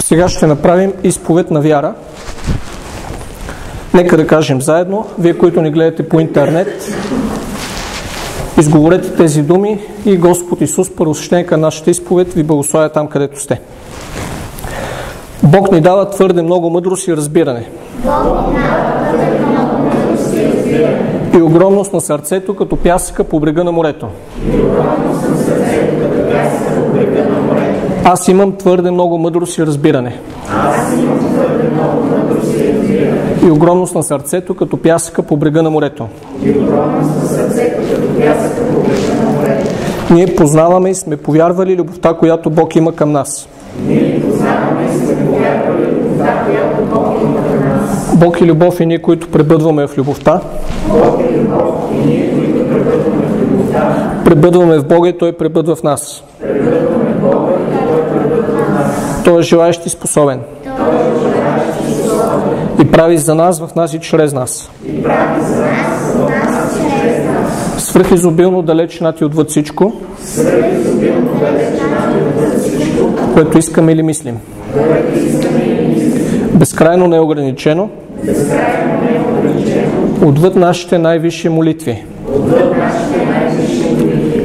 Сега ще направим изповед на вяра. Нека да кажем заедно, вие, които ни гледате по интернет, изговорете тези думи и Господ Исус, първосвещеника на нашата изповед, ви благославя там, където сте. Бог ни дава твърде много мъдрост и разбиране. И огромност на сърцето, като пясъка по брега на морето. Аз имам твърде много мъдрост и разбиране. И огромност на сърцето, като пясъка по брега на морето. Ние познаваме и сме повярвали любовта, която Бог има към нас. Бог е любов и ние, които пребъдваме в любовта. Пребъдваме в Бога и Той пребъдва в нас. Той е желаещ и способен. И прави за нас, в нас и чрез нас. Свръхизобилно далеч над и отвъд всичко, което искаме или мислим. Безкрайно неограничено, отвъд нашите най-висши молитви.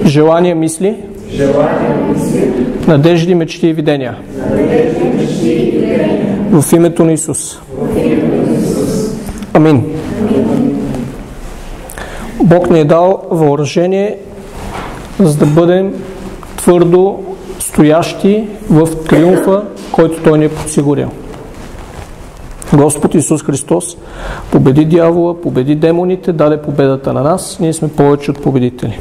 Желания, мисли, надежди, мечти и видения. В името на Исус. Амин. Бог ни е дал въоръжение, за да бъдем твърдо стоящи в триумфа, който Той ни е подсигурил. Господ Исус Христос победи дявола, победи демоните, даде победата на нас. Ние сме повече от победители.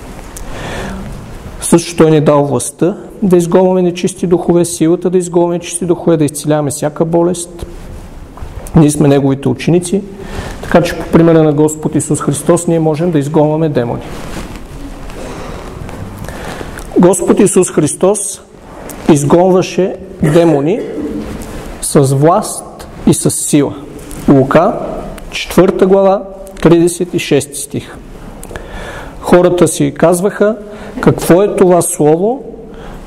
Също Той ни е дал властта да изгонваме нечисти духове, силата да изгонваме нечисти духове, да изцеляваме всяка болест. Ние сме Неговите ученици, така че по примера на Господ Исус Христос ние можем да изгонваме демони. Господ Исус Христос изгонваше демони с власт и с сила. Лука, 4 глава, 36 стих. Хората си казваха: какво е това слово,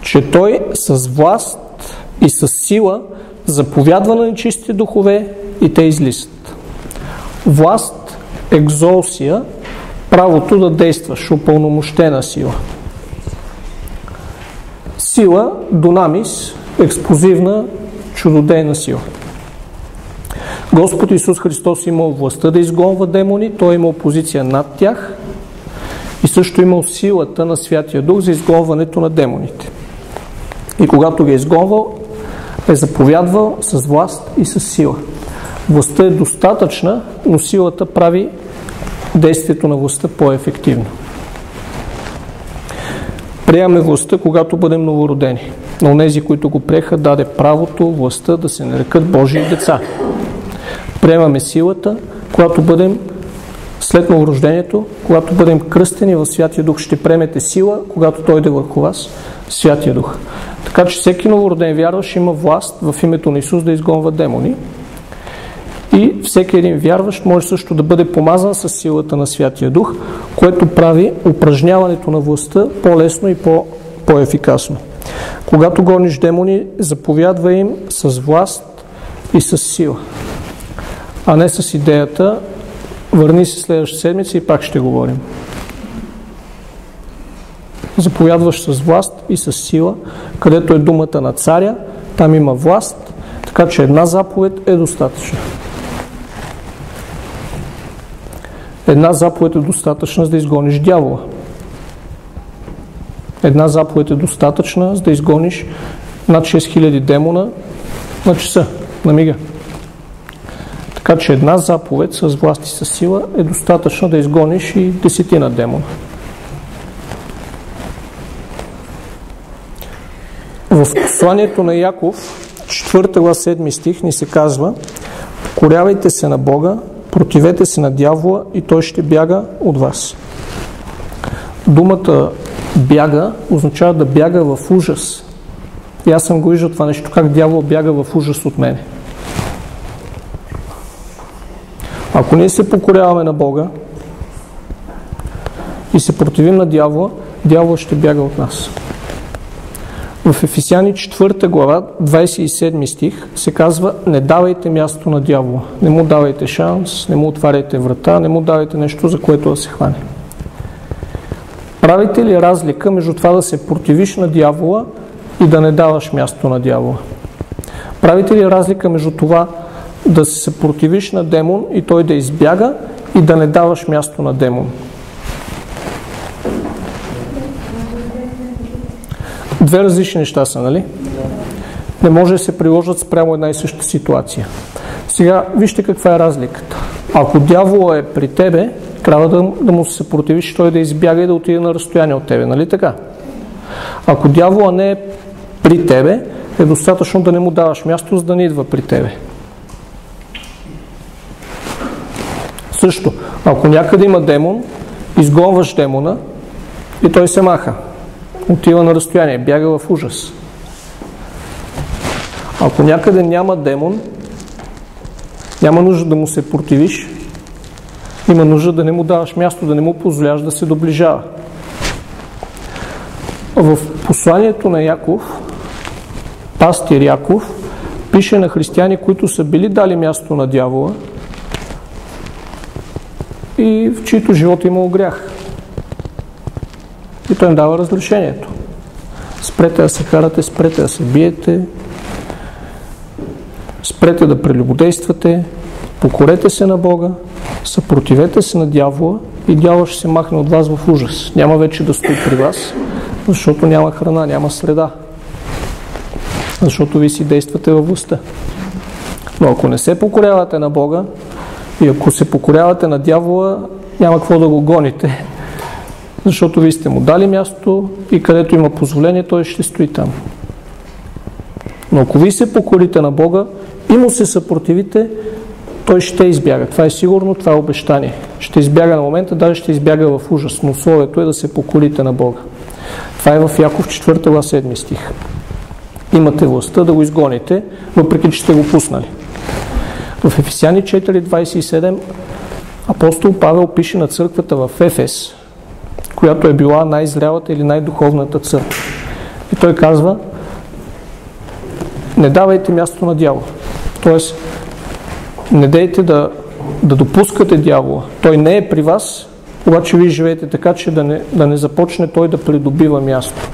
че Той с власт и с сила заповядва на нечисти духове и те излизат. Власт, екзолсия, правото да действаш, упълномощена сила. Сила, дунамис, експлозивна, чудодейна сила. Господ Исус Христос имал властта да изгонва демони, Той имал позиция над тях и също имал силата на Святия Дух за изгонването на демоните. И когато ги е изгонвал, е заповядвал с власт и с сила. Властта е достатъчна, но силата прави действието на властта по-ефективно. Приемаме властта, когато бъдем новородени. На онези, които го приеха, даде правото, властта да се нарекат Божии деца. Приемаме силата, когато бъдем след новорождението, когато бъдем кръстени в Святия Дух. Ще приемете сила, когато Той иде върху вас, Святия Дух. Така че всеки новороден вярващ има власт в името на Исус да изгонва демони. И всеки един вярващ може също да бъде помазан с силата на Святия Дух, което прави упражняването на властта по-лесно и по-ефикасно. Когато гониш демони, заповядва им с власт и с сила, а не с идеята: върни се следващата седмица и пак ще говорим. Заповядваш с власт и с сила, където е думата на царя, там има власт, така че една заповед е достатъчна. Една заповед е достатъчна, за да изгониш дявола. Една заповед е достатъчна, за да изгониш над 6000 демона на часа, на мига. Така че една заповед с власт и с сила е достатъчна да изгониш и 10 демона. В посланието на Яков, 4 глава 7 стих, ни се казва: покорявайте се на Бога, противете се на дявола и той ще бяга от вас. Думата бяга означава да бяга в ужас. И аз съм го виждал това нещо, как дявол бяга в ужас от мене. Ако ние се покоряваме на Бога и се противим на дявола, дявола ще бяга от нас. В Ефесяни 4 глава, 27 стих се казва: не давайте място на дявола, не му давайте шанс, не му отваряйте врата, не му давайте нещо, за което да се хване. Правите ли разлика между това да се противиш на дявола и да не даваш място на дявола? Правите ли разлика между това да се противиш на демон и той да избяга и да не даваш място на демон? Две различни неща са, нали? Не може да се приложат спрямо една и съща ситуация. Сега, вижте каква е разликата. Ако дявола е при тебе, трябва да му се съпротивиш, той да избяга и да отиде на разстояние от тебе, нали така? Ако дявола не е при тебе, е достатъчно да не му даваш място, за да не идва при тебе. Също, ако някъде има демон, изгонваш демона и той се маха. Отива на разстояние, бяга в ужас. Ако някъде няма демон, няма нужда да му се противиш, има нужда да не му даваш място, да не му позволяваш да се доближава. В посланието на Яков, пастир Яков пише на християни, които са били дали място на дявола и в чието живот имало грях. И той им дава разрешението. Спрете да се карате, спрете да се биете, спрете да прелюбодействате, покорете се на Бога, съпротивете се на дявола и дявол ще се махне от вас в ужас. Няма вече да стои при вас, защото няма храна, няма среда. Защото ви си действате във властта. Но ако не се покорявате на Бога и ако се покорявате на дявола, няма какво да го гоните, защото вие сте му дали място и където има позволение, той ще стои там. Но ако вие се покорите на Бога и му се съпротивите, той ще избяга. Това е сигурно, това е обещание. Ще избяга на момента, даже ще избяга в ужас, но условието е да се покорите на Бога. Това е в Яков 4 глава 7 стих. Имате властта да го изгоните, въпреки че сте го пуснали. В Ефесяни 4.27 апостол Павел пише на църквата в Ефес, която е била най-зрялата или най-духовната църква. И той казва: не давайте място на дявола. Тоест, не дейте да допускате дявола. Той не е при вас, обаче вие живеете така, че да не започне той да придобива място.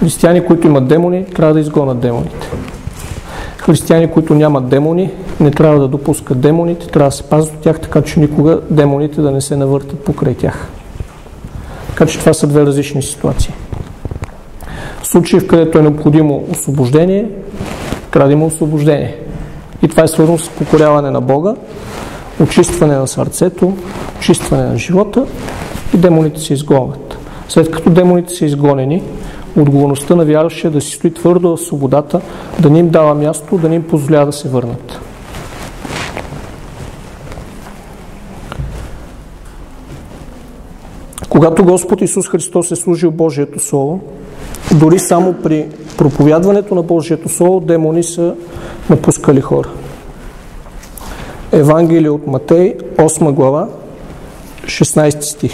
Християни, които имат демони, трябва да изгонят демоните. Християни, които нямат демони, не трябва да допускат демоните, трябва да се пазят от тях, така че никога демоните да не се навъртат покрай тях. Така че това са две различни ситуации. В случаи, в където е необходимо освобождение, трябва да има освобождение. И това е свързано с покоряване на Бога, очистване на сърцето, очистване на живота и демоните се изгонват. След като демоните са изгонени, отговорността на вярващия да си стои твърдо в свободата, да не им дава място, да не им позволява да се върнат. Когато Господ Исус Христос е служил Божието Слово, дори само при проповядването на Божието Слово, демони са напускали хора. Евангелие от Матей, 8 глава, 16 стих.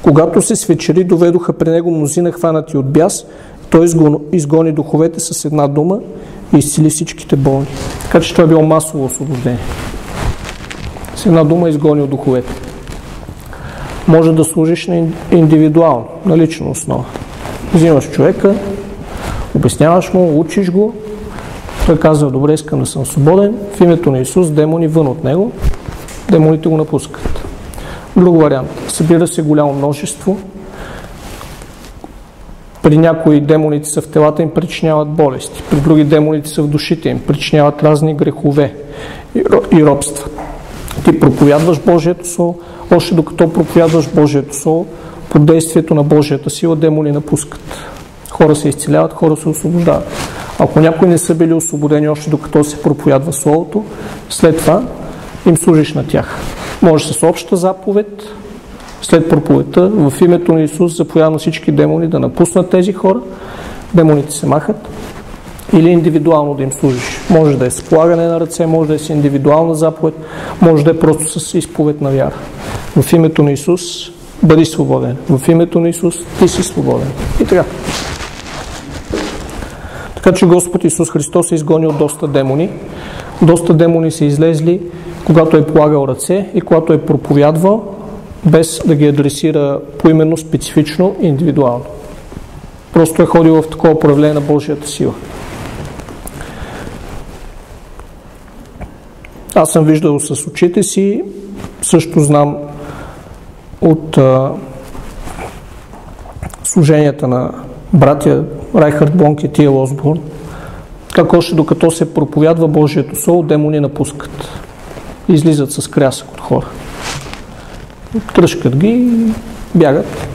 Когато се свечери, доведоха при него мнозина хванати от бяс, той изгони духовете с една дума и изцели всичките болни. Така че това е било масово освобождение. С една дума изгони от духовете. Може да служиш на индивидуално, на лична основа. Взимаш човека, обясняваш му, учиш го, той казва: добре, искам да съм свободен, в името на Исус демони вън от него, демоните го напускат. Друг вариант. Събира се голямо множество. При някои демоните са в телата им, причиняват болести. При други демоните са в душите им, причиняват разни грехове и робства. Ти проповядваш Божието Слово, още докато проповядваш Божието Слово, под действието на Божията сила демони напускат. Хора се изцеляват, хора се освобождават. Ако някои не са били освободени още докато се проповядва Словото, след това им служиш на тях. Може с обща заповед, след проповедта, в името на Исус заповядва на всички демони да напуснат тези хора, демоните се махат, или индивидуално да им служиш. Може да е с полагане на ръце, може да е с индивидуална заповед, може да е просто с изповед на вяра. В името на Исус Бъди свободен. В името на Исус ти си свободен. И така. Така че Господ Исус Христос е изгонил доста демони. Доста демони са излезли, когато е полагал ръце и когато е проповядвал, без да ги адресира поименно, специфично и индивидуално. Просто е ходил в такова проявление на Божията сила. Аз съм виждал с очите си, също знам от служенията на братя Райхард Бонк и Тия Осборн, как още докато се проповядва Божието Слово, демони напускат. Излизат с крясък от хора. Тръшкат ги и бягат.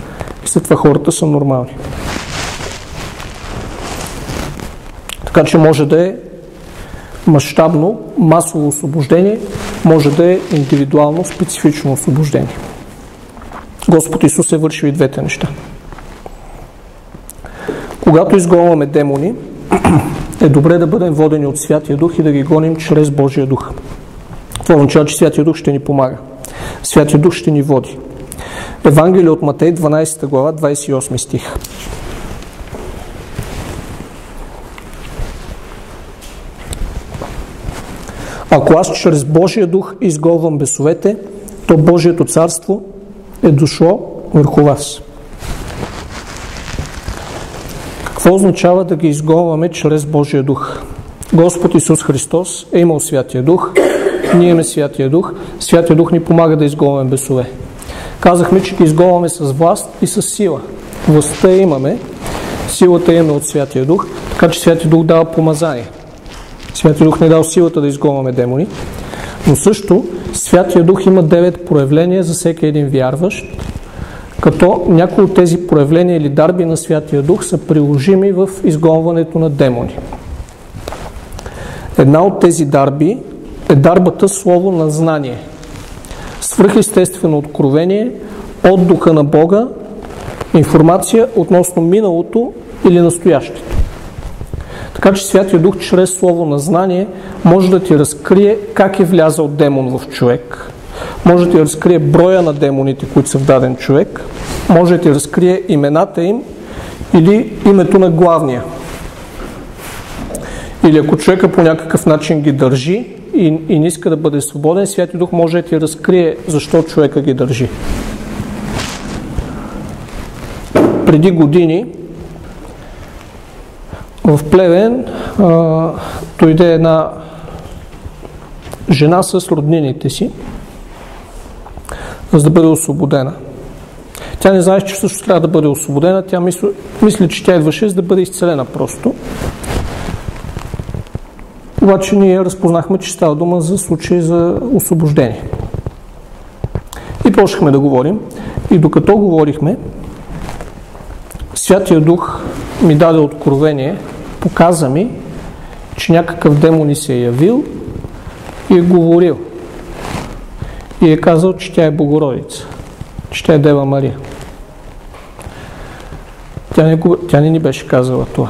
И след това хората са нормални. Така че може да е мащабно, масово освобождение, може да е индивидуално, специфично освобождение. Господ Исус е вършил и двете неща. Когато изгонваме демони, е добре да бъдем водени от Святия Дух и да ги гоним чрез Божия Дух. Това означава, че Святия Дух ще ни помага. Святия Дух ще ни води. Евангелие от Матей, 12 глава, 28 стих. Ако аз чрез Божия Дух изгонвам бесовете, то Божието царство е дошло върху вас. Какво означава да ги изгонваме чрез Божия Дух? Господ Исус Христос е имал Святия Дух, ние имаме Святия Дух, Святия Дух ни помага да изгонваме бесове. Казахме, че ги изгонваме с власт и с сила. Властта имаме, силата имаме от Святия Дух, така че Святия Дух дава помазание. Святия Дух не дал силата да изгонваме демони, но също Святия Дух има 9 проявления за всеки един вярващ, като някои от тези проявления или дарби на Святия Дух са приложими в изгонването на демони. Една от тези дарби е дарбата слово на знание. Свръхестествено откровение от Духа на Бога, информация относно миналото или настоящето. Така че Святия Дух чрез слово на знание може да ти разкрие как е влязал демон в човек, може да ти разкрие броя на демоните, които са в даден човек, може да ти разкрие имената им или името на главния. Или ако човека по някакъв начин ги държи и не иска да бъде свободен, Святия Дух може да ти разкрие защо човека ги държи. Преди години в Плевен дойде една жена с роднините си, за да бъде освободена. Тя не знае, че също трябва да бъде освободена. Тя мисли, че тя идваше, за да бъде изцелена просто. Обаче ние разпознахме, че става дума за случай за освобождение. И почнахме да говорим. И докато говорихме, Святия Дух ми даде откровение, показа ми, че някакъв демон ни се е явил и е говорил. И е казал, че тя е Богородица, че тя е Дева Мария. Тя не ни беше казала това.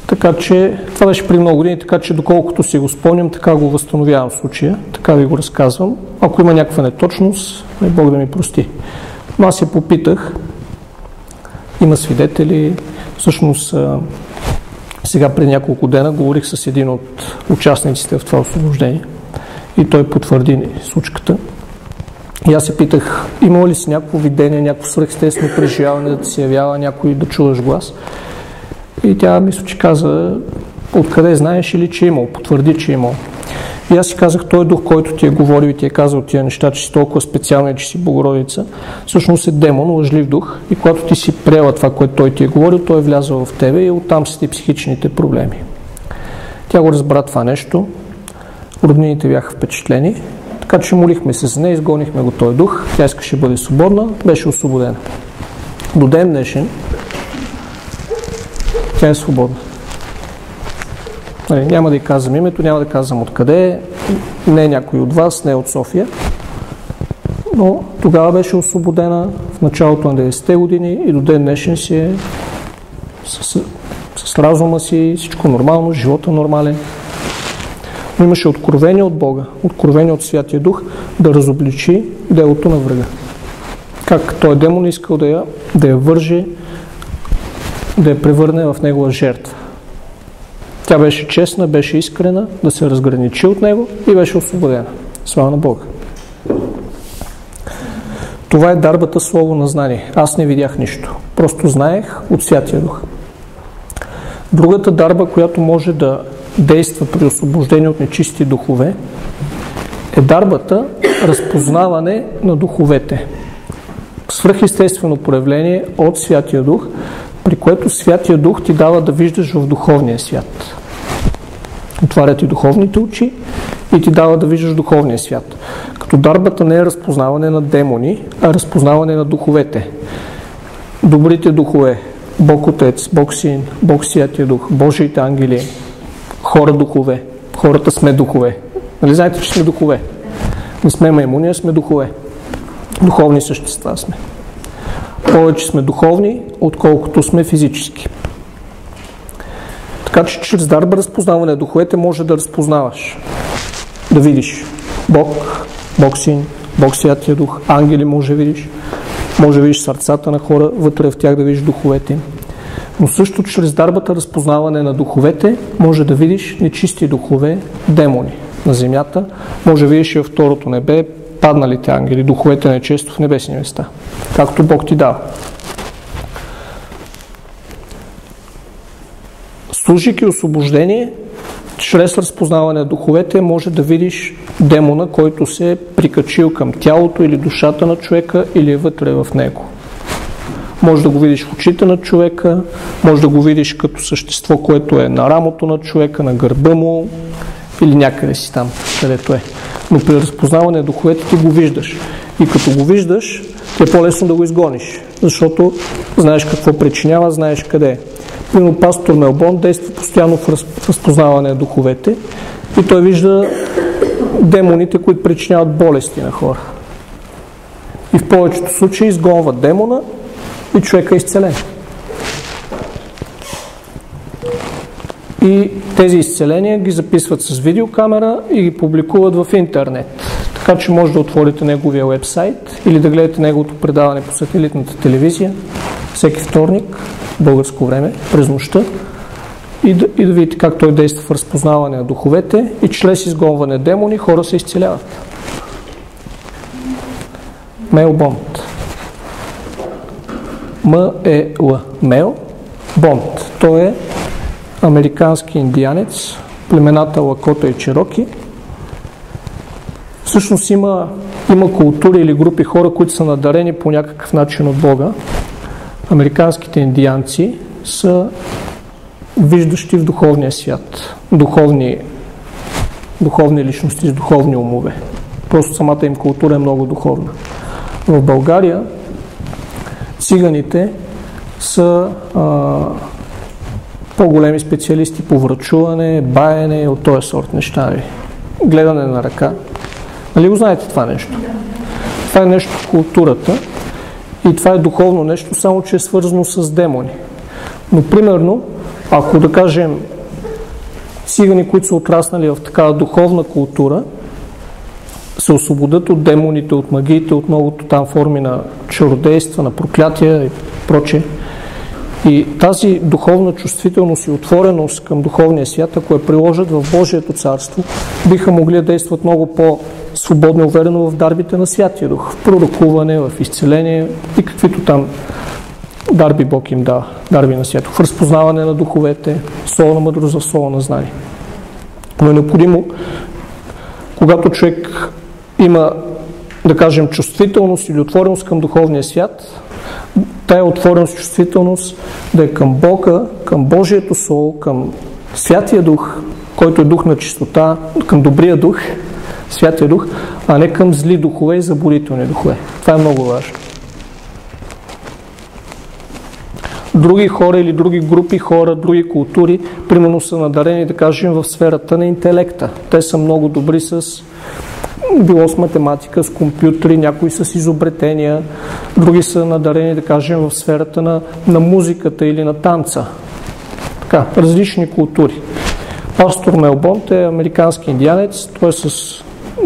Така че, това беше при много години, така че доколкото си го спомням, така го възстановявам в случая, така ви го разказвам. Ако има някаква неточност, Бог да ми прости. Но аз я попитах, има свидетели, всъщност сега преди няколко дена говорих с един от участниците в това освобождение и той потвърди случката. И аз се питах, има ли си някакво видение, някакво свръхестествено преживяване, да ти се явява някой да чуваш глас? И тя мисля, че каза, откъде знаеш или че е имал, потвърди, че е имал. И аз си казах, той дух, който ти е говорил и ти е казал тия неща, че си толкова специален, че си Богородица, всъщност е демон, лъжлив дух. И когато ти си приела това, което той ти е говорил, той е влязъл в тебе и оттам са ти психичните проблеми. Тя го разбра това нещо, роднините бяха впечатлени, така че молихме се за нея, изгонихме го този дух, тя искаше да бъде свободна, беше освободена. До ден днешен тя е свободна. Няма да й казвам името, няма да казвам откъде е, не е някой от вас, не е от София, но тогава беше освободена в началото на 90-те години и до ден днешен си е с разума си, всичко нормално, живота нормален. Но имаше откровение от Бога, откровение от Святия Дух да разобличи делото на врага. Как той демон искал да я върже, да я превърне в негова жертва. Тя беше честна, беше искрена, да се разграничи от него и беше освободена. Слава на Бога. Това е дарбата слово на знание. Аз не видях нищо. Просто знаех от Святия Дух. Другата дарба, която може да действа при освобождение от нечисти духове, е дарбата разпознаване на духовете. Свръхестествено проявление от Святия Дух, при което Святия Дух ти дава да виждаш в духовния свят. Отваря ти духовните очи и ти дава да виждаш духовния свят. Като дарбата не е разпознаване на демони, а разпознаване на духовете. Добрите духове, Бог Отец, Бог Син, Бог Святия Дух, Божиите ангели, хора духове. Хората сме духове. Нали знаете, че сме духове? Не сме маймуни, а сме духове. Духовни същества сме. Повече сме духовни, отколкото сме физически. Така че чрез дарба разпознаване на духовете може да разпознаваш. Да видиш Бог, Бог Син, Бог Святия Дух, ангели може да видиш. Може да видиш сърцата на хора, вътре в тях да видиш духовете им. Но също чрез дарбата разпознаване на духовете може да видиш нечисти духове, демони на земята. Може да видиш и във второто небе падналите ангели, духовете нечесто в небесни места. Както Бог ти дава. Служейки освобождение, чрез разпознаване на духовете може да видиш демона, който се е прикачил към тялото или душата на човека или е вътре в него. Може да го видиш в очите на човека, може да го видиш като същество, което е на рамото на човека, на гърба му или някъде си там, където е. Но при разпознаване на духовете ти го виждаш. И като го виждаш, ти е по-лесно да го изгониш, защото знаеш какво причинява, знаеш къде е. Примерно пастор Мелбон действа постоянно в разпознаване на духовете и той вижда демоните, които причиняват болести на хора. И в повечето случаи изгонва демона и човека е изцелен. И тези изцеления ги записват с видеокамера и ги публикуват в интернет. Така че може да отворите неговия уебсайт или да гледате неговото предаване по сателитната телевизия всеки вторник, българско време, през нощта и да видите как той действа в разпознаване на духовете и чрез изгонване на демони хора се изцеляват. Мел Бонд. М-Е-Л. Мел Бонд. Той е американски индианец, племената Лакота и Чероки. Всъщност има култури или групи хора, които са надарени по някакъв начин от Бога. Американските индианци са виждащи в духовния свят. Духовни личности с духовни умове. Просто самата им култура е много духовна. В България циганите са по-големи специалисти по врачуване, баене, от този сорт неща. Гледане на ръка. Нали го знаете това нещо? Това е нещо в културата и това е духовно нещо, само че е свързано с демони. Но примерно, ако да кажем цигани, които са отраснали в такава духовна култура, се освободят от демоните, от магиите, от многото там форми на чародейства, на проклятия и прочее. И тази духовна чувствителност и отвореност към духовния свят, ако я приложат в Божието царство, биха могли да действат много по-свободно и уверено в дарбите на Святия Дух, в пророкуване, в изцеление и каквито там дарби Бог им дава, дарби на Святия Дух, в разпознаване на духовете, слово на мъдрост, в слово на знание. Но е необходимо, когато човек има, да кажем, чувствителност или отвореност към духовния свят, тая отвореност и чувствителност да е към Бога, към Божието Слово, към Святия Дух, който е дух на чистота, към добрия дух, Святия Дух, а не към зли духове и заблудителни духове. Това е много важно. Други хора или други групи хора, други култури, примерно са надарени, да кажем, в сферата на интелекта. Те са много добри било с математика, с компютри, някои с изобретения, други са надарени, да кажем, в сферата на музиката или на танца. Така, различни култури. Пастор Мелбонт е американски индианец, той е с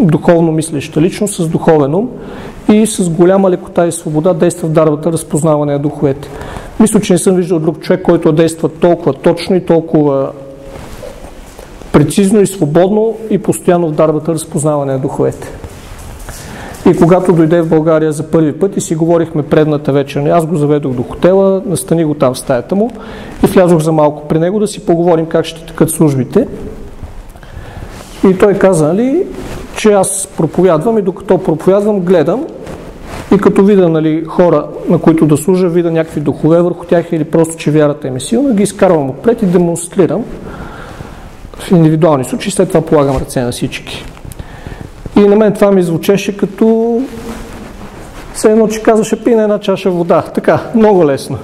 духовно мислеща личност, с духовен ум и с голяма лекота и свобода действа в дарбата разпознаване на духовете. Мисля, че не съм виждал друг човек, който действа толкова точно и толкова прецизно и свободно и постоянно в дарбата разпознаване на духовете. И когато дойде в България за първи път и си говорихме предната вечер, аз го заведох до хотела, настани го там в стаята му и влязох за малко при него да си поговорим как ще текат службите. И той каза, нали, че аз проповядвам и докато проповядвам, гледам и като видя, нали, хора, на които да служа, видя някакви духове върху тях или просто, че вярата им е силна, ги изкарвам отпред и демонстрирам в индивидуални случаи, след това полагам ръце на всички. И на мен това ми звучеше като все едно, че казваше пи на една чаша вода. Така, много лесно.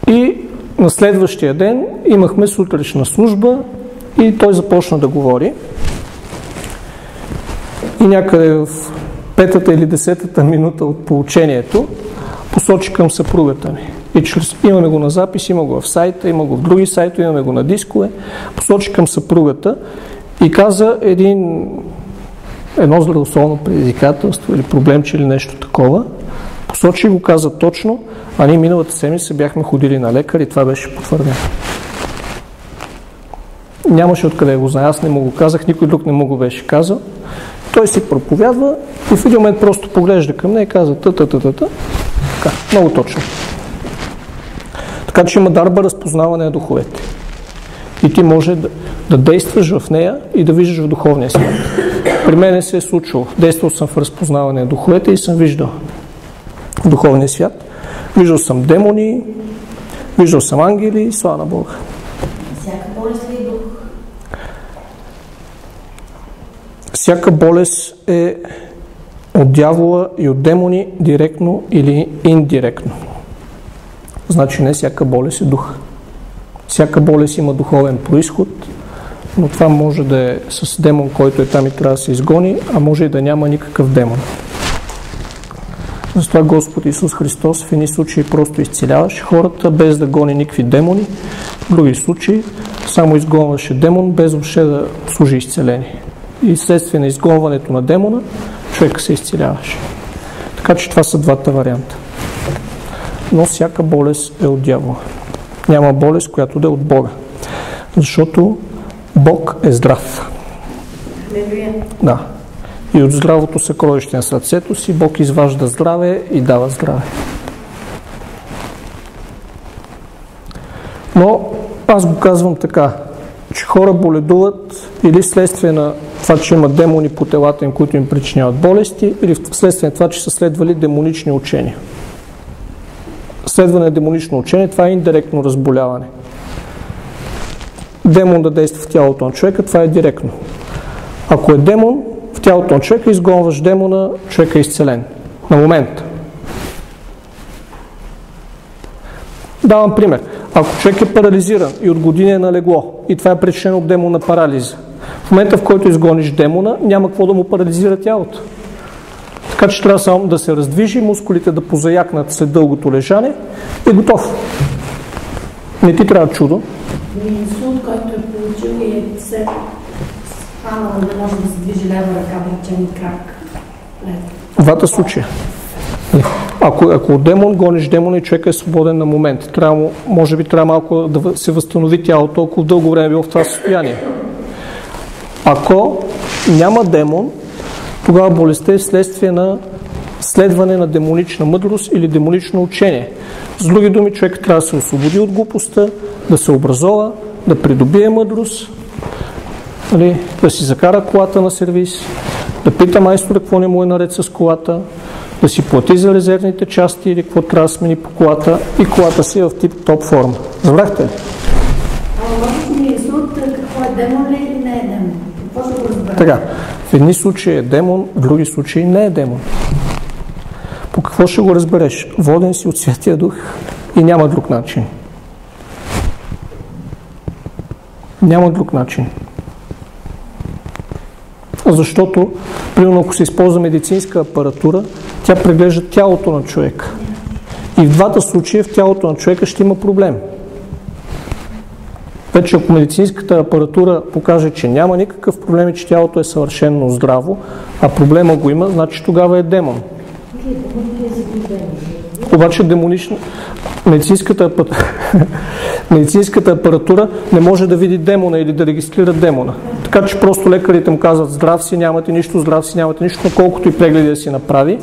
И на следващия ден имахме сутрешна служба и той започна да говори. И някъде в 5-та или 10-та минута от поучението посочи към съпругата ми. И имаме го на запис, има го в сайта, има го в други сайта, имаме го на дискове. Посочи към съпругата и каза едно здравословно предизвикателство или проблемче или нещо такова. Посочи го, каза точно, а ние миналата седмица бяхме ходили на лекар и това беше потвърдено. Нямаше откъде го знае, аз не му го казах, никой друг не му го беше казал. Той си проповядва и в един момент просто поглежда към нея и каза та-та-та-та-та. Така, много точно. Така че има дарба разпознаване на духовете. И ти може да действаш в нея и да виждаш в духовния свят. При мен се е случило. Действал съм в разпознаване на духовете и съм виждал в духовния свят. Виждал съм демони, виждал съм ангели, слава на Бога. Всяка болест ли е дух? Всяка болест е от дявола и от демони, директно или индиректно. Значи не всяка болест е дух. Всяка болест има духовен произход, но това може да е с демон, който е там и трябва да се изгони, а може и да няма никакъв демон. Затова Господ Исус Христос в едни случаи просто изцеляваше хората, без да гони никакви демони. В други случаи само изгонваше демон, без въобще да служи изцеление. И следствие на изгонването на демона, човек се изцеляваше. Така че това са двата варианта. Но всяка болест е от дявола. Няма болест, която да е от Бога. Защото Бог е здрав. Да. И от здравото съкровище на сърцето си Бог изважда здраве и дава здраве. Но аз го казвам така, че хора боледуват или следствие на това, че има демони по телата им, които им причиняват болести, или следствие на това, че са следвали демонични учения. Следване на демонично учение, това е индиректно разболяване. Демон да действа в тялото на човека, това е директно. Ако е демон в тялото на човека, изгонваш демона, човека е изцелен. На момент. Давам пример. Ако човек е парализиран и от години е на легло и това е причинено от демон на парализа, в момента, в който изгониш демона, няма какво да му парализира тялото. Така че трябва само да се раздвижи, мускулите да позаякнат след дългото лежане и готов. Не ти трябва чудо. Инсулт, който е получил и е се спанал, да може да се движи лева ръка, да речем и крак. Двата случая. Ако от демон гониш демона и човека е свободен на момент, може би трябва малко да се възстанови тялото, толкова дълго време е било в това състояние. Ако няма демон, тогава болестта е вследствие на следване на демонична мъдрост или демонично учение. С други думи, човек трябва да се освободи от глупостта, да се образова, да придобие мъдрост, да си закара колата на сервис, да пита майстора какво не му е наред с колата, да си плати за резервните части или какво трябва да смени по колата и колата си е в тип топ форма. Разбрахте ли? Може ли инсулт, какво е демон ли или не е демон? Какво ще го разберем? Така, в едни случаи е демон, в други случаи не е демон. По какво ще го разбереш? Воден си от Святия Дух и няма друг начин. Няма друг начин. Защото, примерно, ако се използва медицинска апаратура, тя преглежда тялото на човека. И в двата случая в тялото на човека ще има проблем. Вече ако медицинската апаратура покаже, че няма никакъв проблем и че тялото е съвършено здраво, а проблема го има, значи тогава е демон. Обаче медицинската апаратура не може да види демона или да регистрира демона. Така че просто лекарите му казват: здрав си, нямате нищо, здрав си, нямате нищо, но колкото и прегледи да си направи,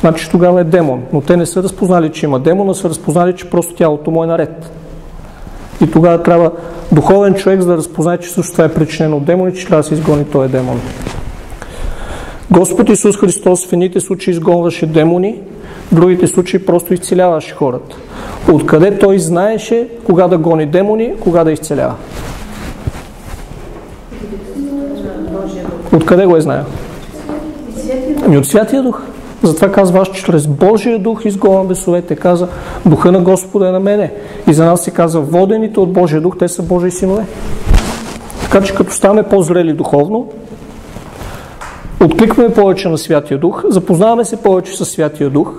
значи тогава е демон. Но те не са разпознали, че има демон, а са разпознали, че просто тялото му е наред. И тогава трябва духовен човек, за да разпознае, че също това е причинено от демон и че трябва да се изгони този демон. Господ Исус Христос в едните случаи изгонваше демони, в другите случаи просто изцеляваше хората. Откъде той знаеше кога да гони демони, кога да изцелява? Откъде го е знаел? От Святия Дух. Затова казва: аз чрез Божия Дух изгонвам бесовете. Каза: Духа на Господа е на мене. И за нас се казва: водените от Божия Дух, те са Божии синове. Така че като ставаме по-зрели духовно, откликваме повече на Святия Дух, запознаваме се повече с Святия Дух,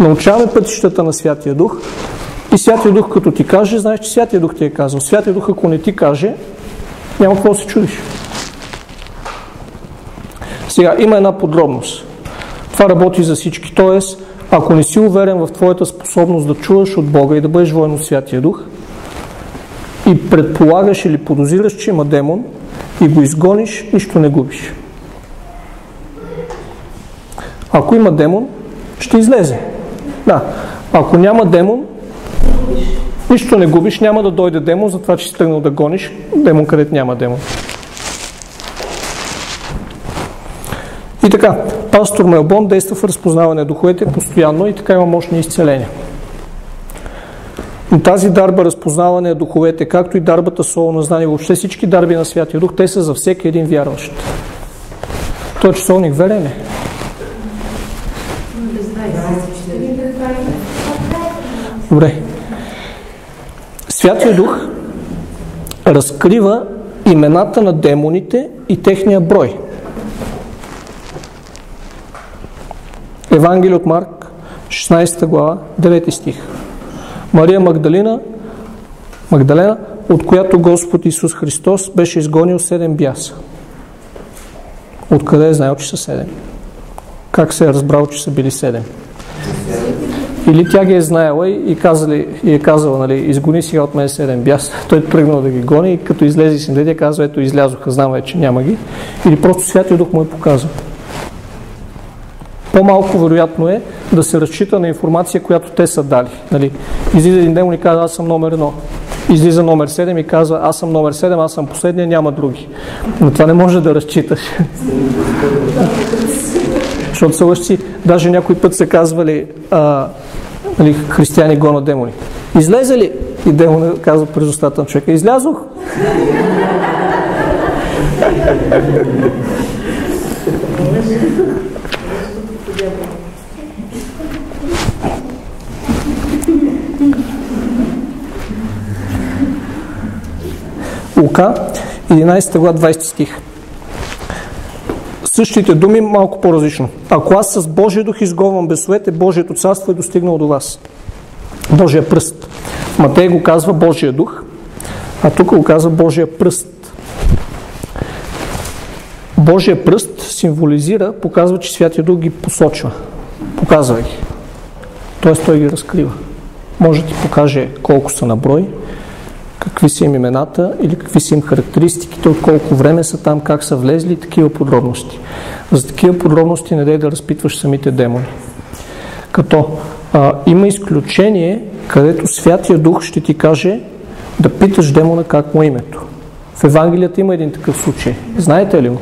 научаваме пътищата на Святия Дух и Святия Дух като ти каже, знаеш, че Святия Дух ти е казал. Святия Дух ако не ти каже, няма какво да се чудиш. Сега, има една подробност. Това работи за всички. Тоест, ако не си уверен в твоята способност да чуваш от Бога и да бъдеш воен от Святия Дух и предполагаш или подозираш, че има демон и го изгониш, нищо не губиш. Ако има демон, ще излезе. Да. Ако няма демон, нищо не губиш, няма да дойде демон, затова че си тръгнал да гониш демон, където няма демон. И така, пастор Мелбон действа в разпознаване на духовете постоянно и така има мощни изцеления. Но тази дарба разпознаване на духовете, както и дарбата слово на знание, въобще всички дарби на Святия Дух, те са за всеки един вярващ. Той часовник верен е. Добре. Святия Дух разкрива имената на демоните и техния брой. Евангелие от Марк, 16 глава, 9 стих. Мария Магдалена, от която Господ Исус Христос беше изгонил 7 бяса. Откъде е знаел, че са 7? Как се е разбрал, че са били 7? Или тя ги е знаела и е казала, нали, изгони сега от мен 7 бяса. Той тръгнал да ги гони и като излезе си дете, казва: ето излязоха, знам вече, няма ги. Или просто Святия Дух му е показал. По-малко вероятно е да се разчита на информация, която те са дали. Нали, излиза един демон и казва: аз съм номер 1. Излиза номер 7 и казва: аз съм номер 7, аз съм последния, няма други. Но това не може да разчиташ. Защото са лъжци. Даже някой път са казвали нали, християни гонят демони. Излезе ли? И демон казва през устата на човека: излязох. Лука, 11 глава, 20 стих. Същите думи, малко по-различно. Ако аз с Божия Дух изгонвам бесовете, Божието царство е достигнало до вас. Божия пръст. В Матей го казва Божия Дух, а тук го казва Божия пръст. Божия пръст символизира, показва, че Святия Дух ги посочва. Показва ги. Тоест той ги разкрива. Може да ти покаже колко са на брой, какви са им имената или какви са им характеристиките, от колко време са там, как са влезли и такива подробности. За такива подробности не дай да разпитваш самите демони. Като има изключение, където Святия Дух ще ти каже да питаш демона как му е името. В Евангелията има един такъв случай. Знаете ли го?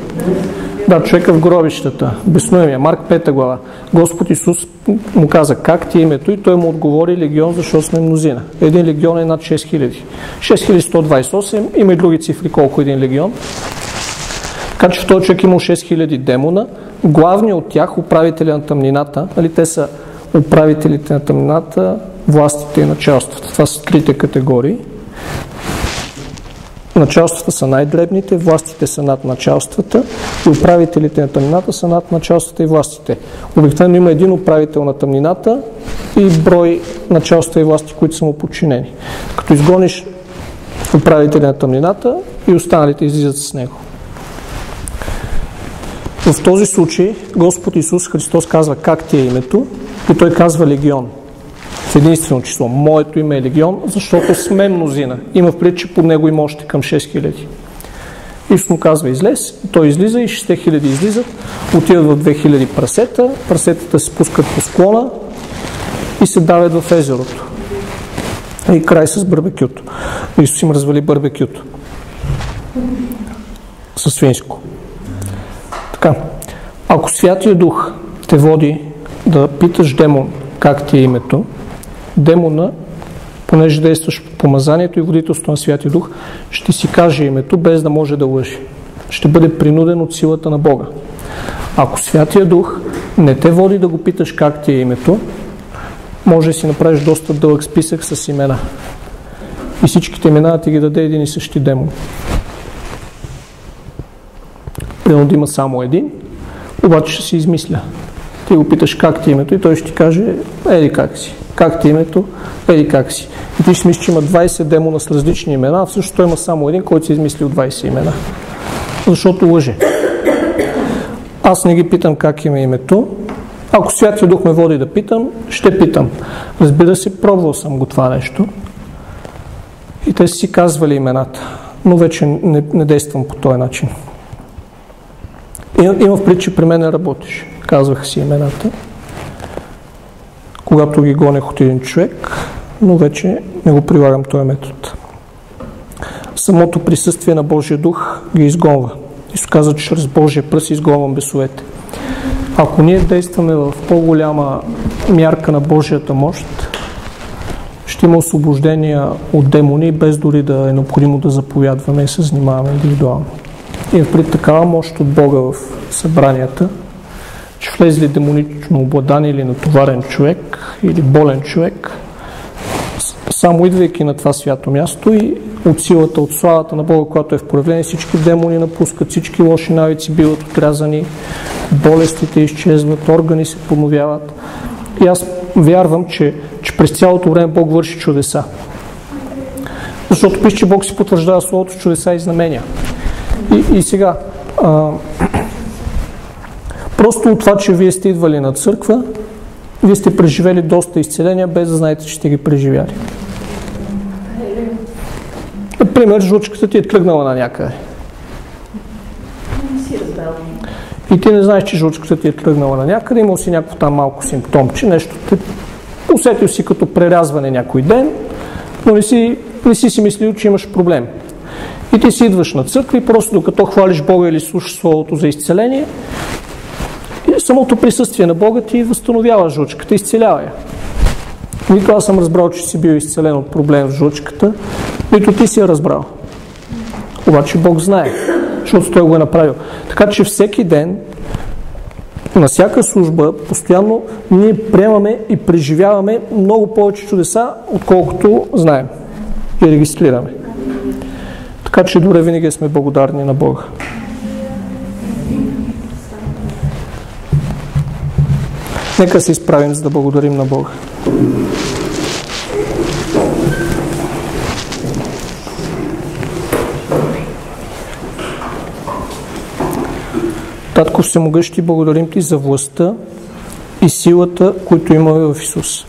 Да, човека в гробищата, безсновия, Марк 5 глава. Господ Исус му каза: как ти е името? И той му отговори: легион, защото сме мнозина. Един легион е над 6000. 6128, има и други цифри колко един легион. Така че в този човек имал 6000 демона. Главният от тях, управители на тъмнината, нали, те са управителите на тъмнината, властите и началствата. Това са трите категории. Началствата са най-дребните, властите са над началствата и управителите на тъмнината са над началствата и властите. Обикновено има един управител на тъмнината и брой началства и власти, които са му подчинени. Като изгониш управители на тъмнината и останалите излизат с него. В този случай Господ Исус Христос казва как ти е името и той казва легион. В единствено число. Моето име е легион, защото сме мнозина. Има впред, че под него има още към 6000. Исус му казва излез, и той излиза и 6000 излизат, отиват в 2000 прасета, прасетата се спускат по склона и се давят в езерото. И край с барбекюто. Исус им развали барбекюто. Със свинско. Така. Ако Святия Дух те води да питаш демон как ти е името, демона, понеже действаш по помазанието и водителството на Святия Дух, ще си каже името, без да може да лъжи. Ще бъде принуден от силата на Бога. Ако Святия Дух не те води да го питаш как ти е името, може да си направиш доста дълъг списък с имена. И всичките имена ти ги даде един и същи демон. Примерно да има само един, обаче ще си измисля. Ти го питаш как ти е името и той ще ти каже еди как си. Как ти е името, еди как си. И ти ще мислиш, че има 20 демона с различни имена, а всъщност той има само един, който си измислил 20 имена. Защото лъже. Аз не ги питам как им е името. Ако Святия Дух ме води да питам, ще питам. Разбира се, пробвал съм го това нещо. И те си казвали имената. Но вече не действам по този начин. Има впред, че при мен не работиш. Казвах си имената. Когато ги гонех от един човек, но вече не го прилагам този метод. Самото присъствие на Божия Дух ги изгонва. Исус каза, че чрез Божия пръст изгонвам бесовете. Ако ние действаме в по-голяма мярка на Божията мощ, ще има освобождения от демони, без дори да е необходимо да заповядваме и се занимаваме индивидуално. И при такава мощ от Бога в събранията, че влезли демонично обладан или натоварен човек, или болен човек, само идвайки на това свято място и от силата, от славата на Бога, която е в проявление, всички демони напускат, всички лоши навици биват отрязани, болестите изчезват, органи се подновяват. И аз вярвам, че през цялото време Бог върши чудеса. Защото пише, че Бог си потвърждава словото с чудеса и знамения. И сега, просто от това, че вие сте идвали на църква, вие сте преживели доста изцеления, без да знаете, че сте ги преживяли. Например, жлъчката ти е тръгнала на някъде. И ти не знаеш, че жлъчката ти е тръгнала на някъде, имал си някакво там малко симптомче, нещо те усетил си като прерязване някой ден, но не си мислил, че имаш проблем. И ти си идваш на църква и просто докато хвалиш Бога или слушаш Словото за изцеление, самото присъствие на Бога ти възстановява жлъчката, изцелява я. Нито аз съм разбрал, че си бил изцелен от проблем в жлъчката, нито ти си я разбрал. Обаче Бог знае, защото Той го е направил. Така че всеки ден, на всяка служба, постоянно ние приемаме и преживяваме много повече чудеса, отколкото знаем и регистрираме. Така че добре винаги сме благодарни на Бога. Нека се изправим, за да благодарим на Бога. Татко Всемогъщи, благодарим Ти за властта и силата, които имаме в Исус.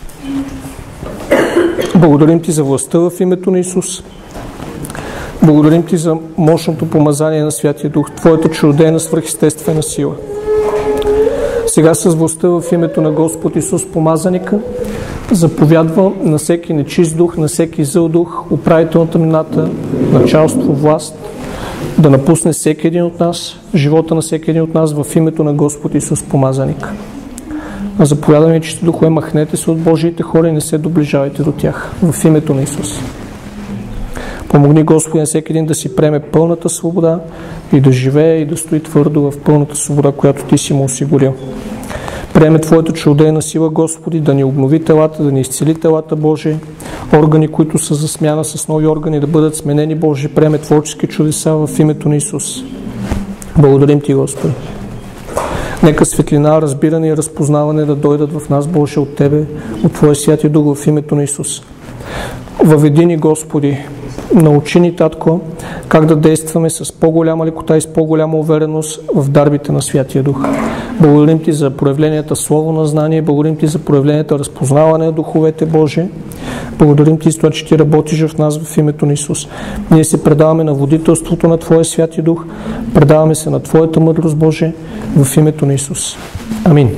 Благодарим Ти за властта в името на Исус. Благодарим Ти за мощното помазание на Святия Дух, Твоята чудодейна свръхестествена сила. Сега с властта в името на Господ Исус Помазаника заповядва на всеки нечист дух, на всеки зъл дух, управител на тъмнината, началство, власт, да напусне всеки един от нас, живота на всеки един от нас в името на Господ Исус Помазаник. А заповядаме, че духове, махнете се от Божиите хора и не се доближавайте до тях в името на Исус. Помогни Господи на всеки един да си приеме пълната свобода и да живее и да стои твърдо в пълната свобода, която Ти си му осигурил. Приеме Твоята чудодейна сила, Господи, да ни обнови телата, да ни изцели телата, Божие, органи, които са за смяна с нови органи, да бъдат сменени, Божие. Приеме творчески чудеса в името на Исус. Благодарим Ти, Господи. Нека светлина, разбиране и разпознаване да дойдат в нас, Боже, от Тебе, от Твоя Святия Дух в името на Исус. Въведи ни, Господи, Научи ни, Татко, как да действаме с по-голяма лекота и с по-голяма увереност в дарбите на Святия Дух. Благодарим Ти за проявленията Слово на знание, благодарим Ти за проявленията разпознаване на духовете Божие. Благодарим Ти за това, че Ти работиш в нас в името на Исус. Ние се предаваме на водителството на Твоя Святи Дух, предаваме се на Твоята мъдрост, Божие, в името на Исус. Амин.